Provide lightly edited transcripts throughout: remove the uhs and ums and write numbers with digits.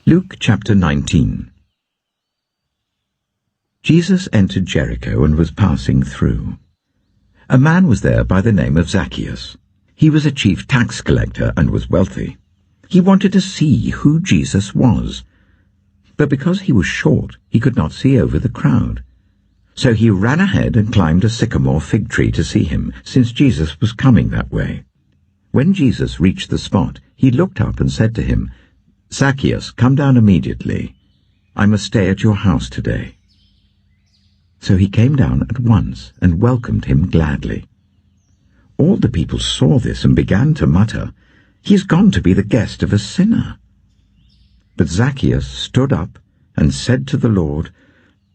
Luke chapter 19. Jesus entered Jericho and was passing through. A man was there by the name of Zacchaeus. He was a chief tax collector and was wealthy. He wanted to see who Jesus was, but because he was short, he could not see over the crowd. So he ran ahead and climbed a sycamore fig tree to see him, since Jesus was coming that way. When Jesus reached the spot, he looked up and said to him, "Zacchaeus, come down immediately. I must stay at your house today." So he came down at once and welcomed him gladly. All the people saw this and began to mutter, "He is gone to be the guest of a sinner." But Zacchaeus stood up and said to the Lord,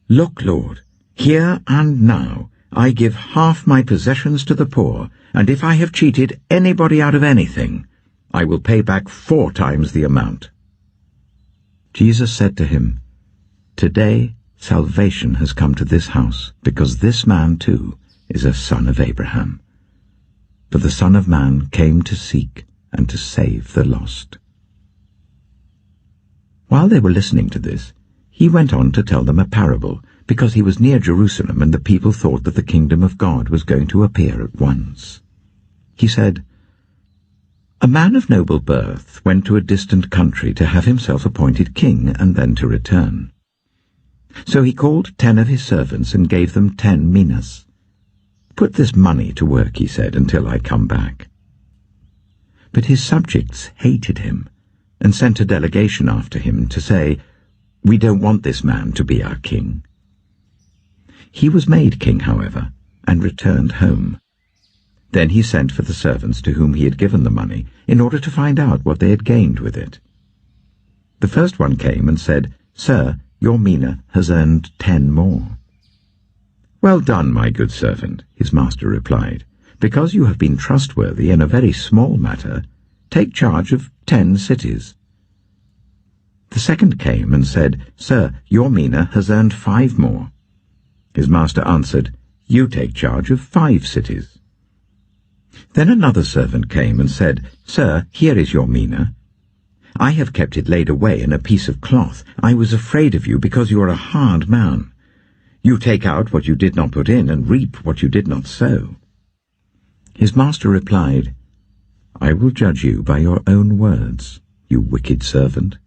"Look, Lord, here and now I give half my possessions to the poor, and if I have cheated anybody out of anything, I will pay back 4 times the amount." Jesus said to him, "Today salvation has come to this house, because this man too is a son of Abraham. For the Son of Man came to seek and to save the lost." While they were listening to this, he went on to tell them a parable, because he was near Jerusalem and the people thought that the kingdom of God was going to appear at once. He said, "A man of noble birth went to a distant country to have himself appointed king and then to return. So he called 10 of his servants and gave them 10 minas. 'Put this money to work,' he said, 'until I come back.' But his subjects hated him and sent a delegation after him to say, 'We don't want this man to be our king.' He was made king, however, and returned home. Then he sent for the servants to whom he had given the money, in order to find out what they had gained with it. The first one came and said, 'Sir, your mina has earned 10 more. "Well done, my good servant," his master replied. "Because you have been trustworthy in a very small matter, take charge of 10 cities." The second came and said, "Sir, your mina has earned 5 more. His master answered, "You take charge of 5 cities." Then another servant came and said, "Sir, here is your mina. I have kept it laid away in a piece of cloth. I was afraid of you because you are a hard man. You take out what you did not put in and reap what you did not sow." His master replied, "I will judge you by your own words, you wicked servant.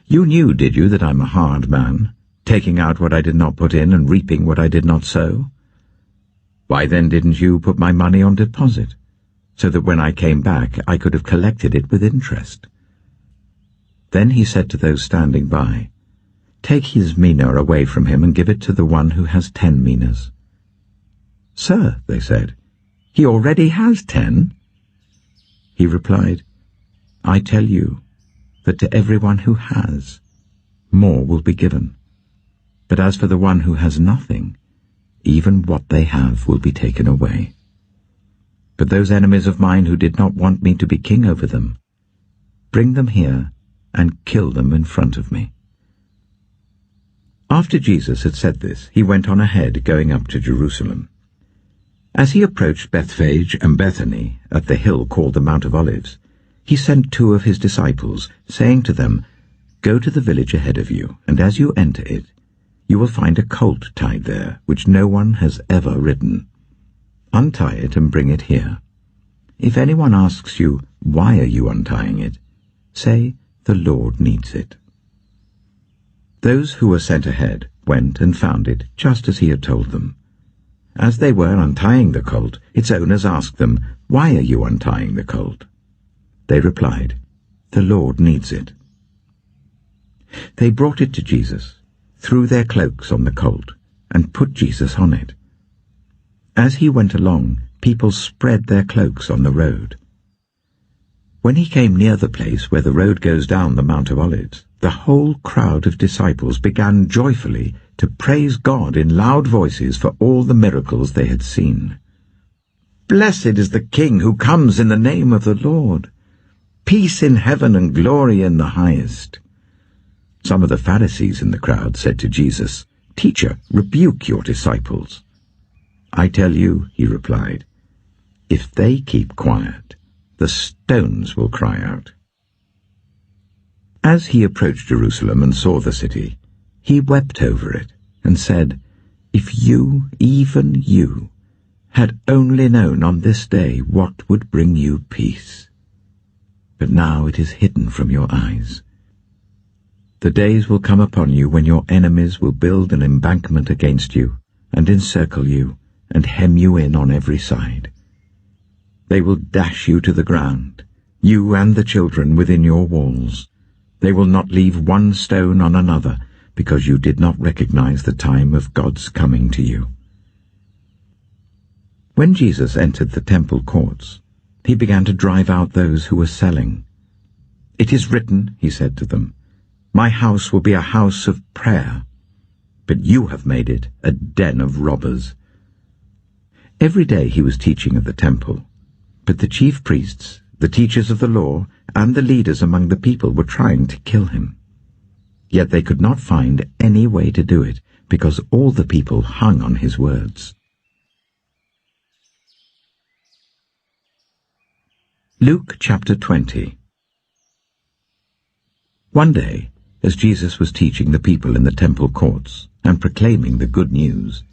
You knew, did you, that I'm a hard man, taking out what I did not put in and reaping what I did not sow? Why then didn't you put my money on deposit, so that when I came back I could have collected it with interest?" Then he said to those standing by, "Take his mina away from him and give it to the one who has 10 minas. "Sir," they said, "he already has 10. He replied, "I tell you that to everyone who has, more will be given. But as for the one who has nothing, even what they have will be taken away. But those enemies of mine who did not want me to be king over them, bring them here and kill them in front of me." After Jesus had said this, he went on ahead, going up to Jerusalem. As he approached Bethphage and Bethany, at the hill called the Mount of Olives, he sent 2 of his disciples, saying to them, "Go to the village ahead of you, and as you enter it, you will find a colt tied there, which no one has ever ridden. Untie it and bring it here. If anyone asks you, 'Why are you untying it?' say, 'The Lord needs it.'" Those who were sent ahead went and found it just as he had told them. As they were untying the colt, its owners asked them, "Why are you untying the colt?" They replied, "The Lord needs it." They brought it to Jesus, threw their cloaks on the colt, and put Jesus on it. As he went along, people spread their cloaks on the road. When he came near the place where the road goes down the Mount of Olives, the whole crowd of disciples began joyfully to praise God in loud voices for all the miracles they had seen. "Blessed is the King who comes in the name of the Lord! Peace in heaven and glory in the highest!" Some of the Pharisees in the crowd said to Jesus, "Teacher, rebuke your disciples." "I tell you," he replied, "if they keep quiet, the stones will cry out." As he approached Jerusalem and saw the city, he wept over it and said, "If you, even you, had only known on this day what would bring you peace. But now it is hidden from your eyes. The days will come upon you when your enemies will build an embankment against you, and encircle you, and hem you in on every side. They will dash you to the ground, you and the children within your walls. They will not leave one stone on another, because you did not recognize the time of God's coming to you." When Jesus entered the temple courts, he began to drive out those who were selling. "It is written," he said to them, "My house will be a house of prayer, but you have made it a den of robbers." Every day he was teaching at the temple, but the chief priests, the teachers of the law, and the leaders among the people were trying to kill him. Yet they could not find any way to do it, because all the people hung on his words. Luke chapter 20. One day, as Jesus was teaching the people in the temple courts and proclaiming the good news,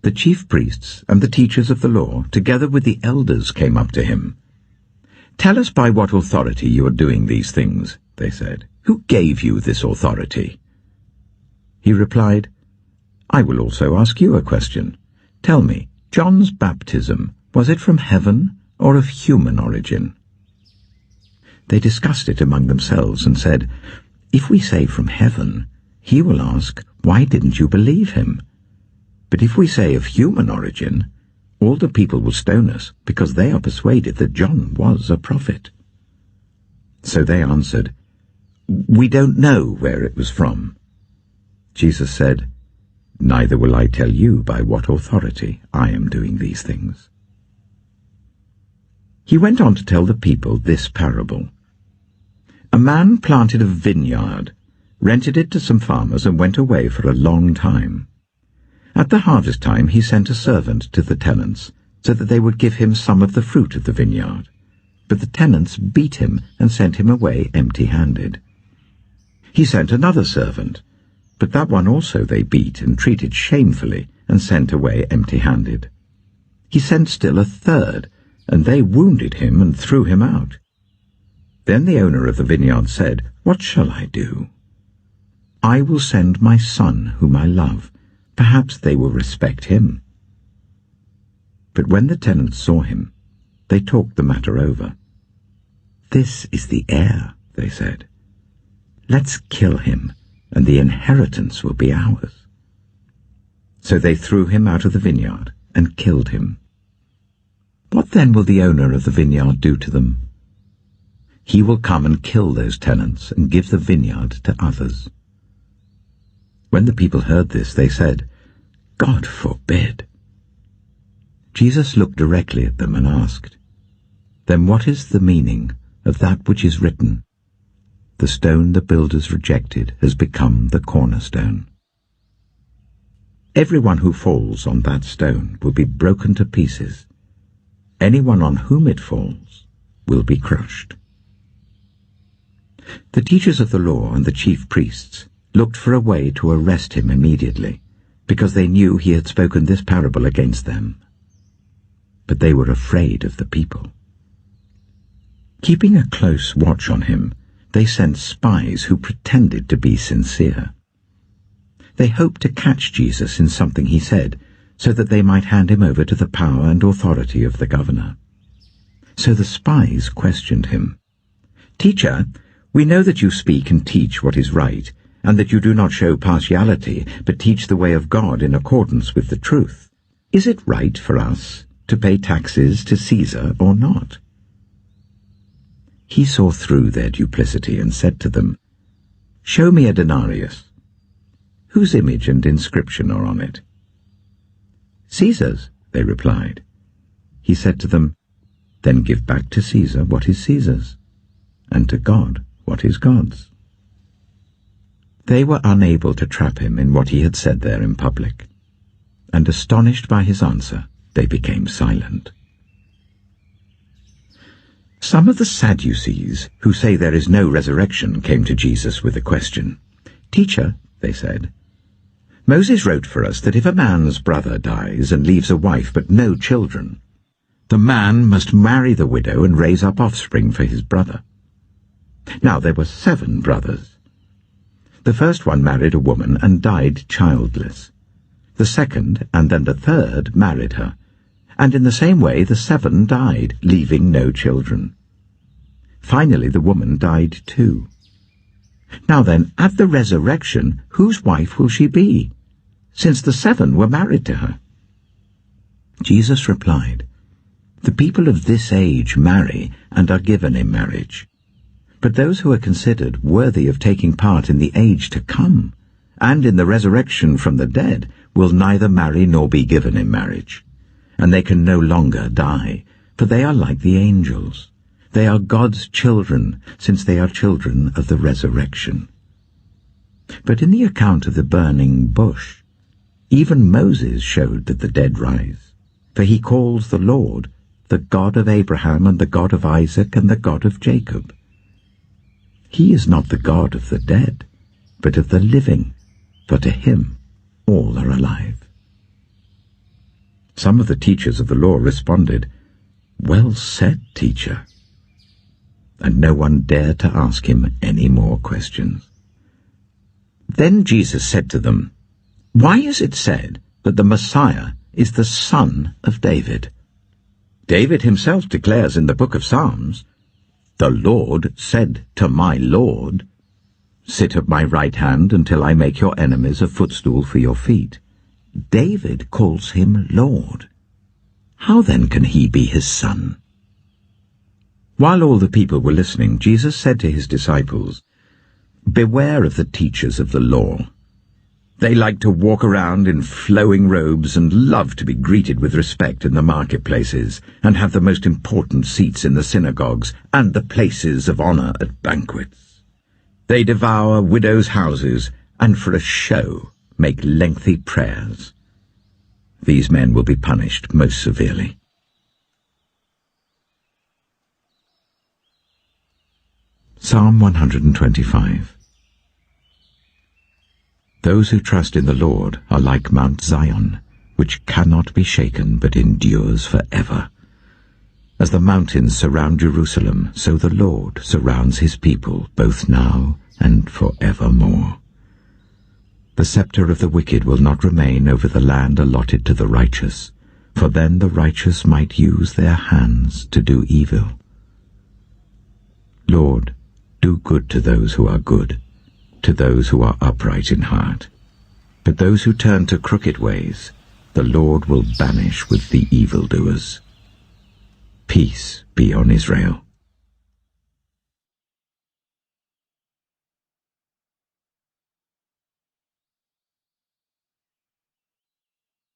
the chief priests and the teachers of the law, together with the elders, came up to him. "Tell us by what authority you are doing these things," they said. "Who gave you this authority?" He replied, "I will also ask you a question. Tell me, John's baptism, was it from heaven or of human origin?" They discussed it among themselves and said, "If we say from heaven, he will ask, 'Why didn't you believe him?' But if we say of human origin, all the people will stone us, because they are persuaded that John was a prophet." So they answered, "We don't know where it was from." Jesus said, "Neither will I tell you by what authority I am doing these things." He went on to tell the people this parable. A man planted a vineyard, rented it to some farmers, and went away for a long time. At the harvest time he sent a servant to the tenants, so that they would give him some of the fruit of the vineyard. But the tenants beat him and sent him away empty-handed. He sent another servant, but that one also they beat and treated shamefully and sent away empty-handed. He sent still a third, and they wounded him and threw him out. Then the owner of the vineyard said, "What shall I do? I will send my son whom I love. Perhaps they will respect him." But when the tenants saw him, they talked the matter over. "This is the heir," they said. "Let's kill him, and the inheritance will be ours." So they threw him out of the vineyard and killed him. What then will the owner of the vineyard do to them? He will come and kill those tenants and give the vineyard to others. When the people heard this, they said, "God forbid." Jesus looked directly at them and asked, "Then what is the meaning of that which is written? The stone the builders rejected has become the cornerstone. Everyone who falls on that stone will be broken to pieces. Anyone on whom it falls will be crushed." The teachers of the law and the chief priests looked for a way to arrest him immediately, because they knew he had spoken this parable against them. But they were afraid of the people. Keeping a close watch on him, they sent spies who pretended to be sincere. They hoped to catch Jesus in something he said, so that they might hand him over to the power and authority of the governor. So the spies questioned him. "Teacher, we know that you speak and teach what is right, and that you do not show partiality, but teach the way of God in accordance with the truth. Is it right for us to pay taxes to Caesar or not?" He saw through their duplicity and said to them, "Show me a denarius. Whose image and inscription are on it?" "Caesar's," they replied. He said to them, "Then give back to Caesar what is Caesar's, and to God what is God's." They were unable to trap him in what he had said there in public, and astonished by his answer, they became silent. Some of the Sadducees, who say there is no resurrection, came to Jesus with a question. "Teacher," they said, "Moses wrote for us that if a man's brother dies and leaves a wife but no children, the man must marry the widow and raise up offspring for his brother. Now there were 7 brothers. The first one married a woman and died childless. The second and then the third married her, and in the same way the 7 died, leaving no children. Finally the woman died too. Now then, at the resurrection, whose wife will she be, since the 7 were married to her?" Jesus replied, "The people of this age marry and are given in marriage. But those who are considered worthy of taking part in the age to come, and in the resurrection from the dead, will neither marry nor be given in marriage. And they can no longer die, for they are like the angels. They are God's children, since they are children of the resurrection. But in the account of the burning bush, even Moses showed that the dead rise, for he calls the Lord the God of Abraham and the God of Isaac and the God of Jacob. He is not the God of the dead, but of the living, for to him all are alive." Some of the teachers of the law responded, "Well said, teacher." And no one dared to ask him any more questions. Then Jesus said to them, "Why is it said that the Messiah is the son of David? David himself declares in the book of Psalms, 'The Lord said to my Lord, sit at my right hand until I make your enemies a footstool for your feet.' David calls him Lord. How then can he be his son?" While all the people were listening, Jesus said to his disciples, "Beware of the teachers of the law. They like to walk around in flowing robes and love to be greeted with respect in the marketplaces and have the most important seats in the synagogues and the places of honor at banquets. They devour widows' houses and for a show make lengthy prayers. These men will be punished most severely." Psalm 125. Those who trust in the Lord are like Mount Zion, which cannot be shaken but endures forever. As the mountains surround Jerusalem, so the Lord surrounds his people, both now and forevermore. The scepter of the wicked will not remain over the land allotted to the righteous, for then the righteous might use their hands to do evil. Lord, do good to those who are good, to those who are upright in heart. But those who turn to crooked ways, the Lord will banish with the evildoers. Peace be on Israel.